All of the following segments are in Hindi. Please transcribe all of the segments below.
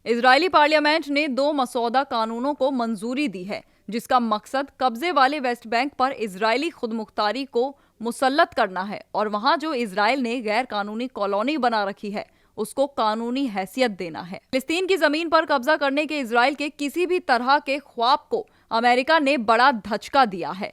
इजरायली पार्लियामेंट ने 2 मसौदा कानूनों को मंजूरी दी है, जिसका मकसद कब्जे वाले वेस्ट बैंक पर इजरायली खुदमुख्तारी को मुसल्लत करना है और वहां जो इजराइल ने गैर कानूनी कॉलोनी बना रखी है उसको कानूनी हैसियत देना है। फिलिस्तीन की जमीन पर कब्जा करने के इजराइल के किसी भी तरह के ख्वाब को अमेरिका ने बड़ा धचका दिया है।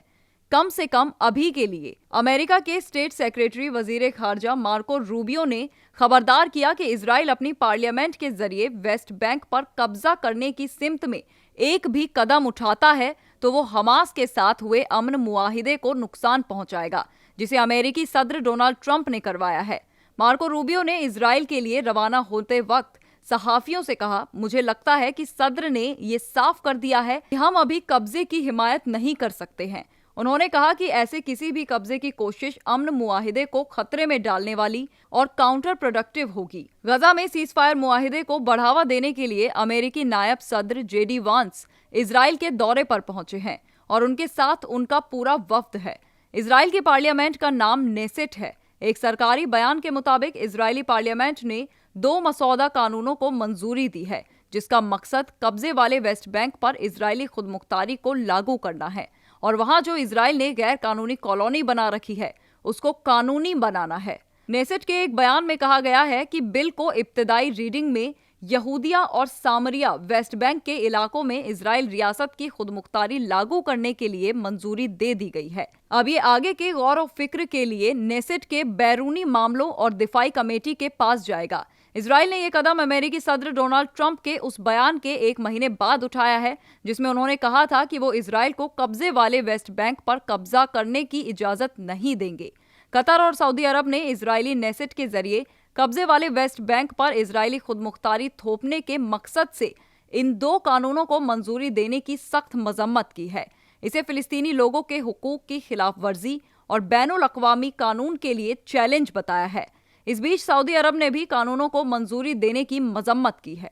कम से कम अभी के लिए अमेरिका के स्टेट सेक्रेटरी वजीर खारजा मार्को रूबियो ने खबरदार किया कि इजराइल अपनी पार्लियामेंट के जरिए वेस्ट बैंक पर कब्जा करने की सिमत में एक भी कदम उठाता है तो वो हमास के साथ हुए अमन मुआहिदे को नुकसान पहुंचाएगा, जिसे अमेरिकी सदर डोनाल्ड ट्रंप ने करवाया है। मार्को रूबियो ने इजराइल के लिए रवाना होते वक्त सहाफियों से कहा, मुझे लगता है कि सदर ने ये साफ कर दिया है कि हम अभी कब्जे की हिमायत नहीं कर सकते हैं। उन्होंने कहा कि ऐसे किसी भी कब्जे की कोशिश अमन मुआहिदे को खतरे में डालने वाली और काउंटर प्रोडक्टिव होगी। गजा में सीजफायर मुआहिदे को बढ़ावा देने के लिए अमेरिकी नायब सदर जेडी वांस इजराइल के दौरे पर पहुंचे हैं और उनके साथ उनका पूरा वफ्द है। इजराइल की पार्लियामेंट का नाम नेसेट है। एक सरकारी बयान के मुताबिक इजरायली पार्लियामेंट ने 2 मसौदा कानूनों को मंजूरी दी है, जिसका मकसद कब्जे वाले वेस्ट बैंक पर इजरायली खुदमुख्तारी को लागू करना है और वहां जो इजराइल ने गैर कानूनी कॉलोनी बना रखी है उसको कानूनी बनाना है। नेसेट के एक बयान में कहा गया है कि बिल को इब्तिदाई रीडिंग में यहूदिया और सामरिया वेस्ट बैंक के इलाकों में इजराइल रियासत की खुदमुख्तारी लागू करने के लिए मंजूरी दे दी गई है। अब ये आगे के गौर और फिक्र के लिए नेसेट के बैरूनी मामलों और दिफाई कमेटी के पास जाएगा। इजराइल ने यह कदम अमेरिकी सदर डोनाल्ड ट्रंप के उस बयान के 1 महीने बाद उठाया है जिसमें उन्होंने कहा था कि वो इजराइल को कब्जे वाले वेस्ट बैंक पर कब्जा करने की इजाजत नहीं देंगे। कतर और सऊदी अरब ने इजरायली नेसेट के जरिए कब्जे वाले वेस्ट बैंक पर इजरायली खुदमुख्तारी थोपने के मकसद से इन 2 कानूनों को मंजूरी देने की सख्त मजम्मत की है। इसे फिलिस्तीनी लोगों के हुकूक की खिलाफ वर्जी और बैनुल अक़वामी कानून के लिए चैलेंज बताया है। इस बीच सऊदी अरब ने भी कानूनों को मंजूरी देने की मजम्मत की है।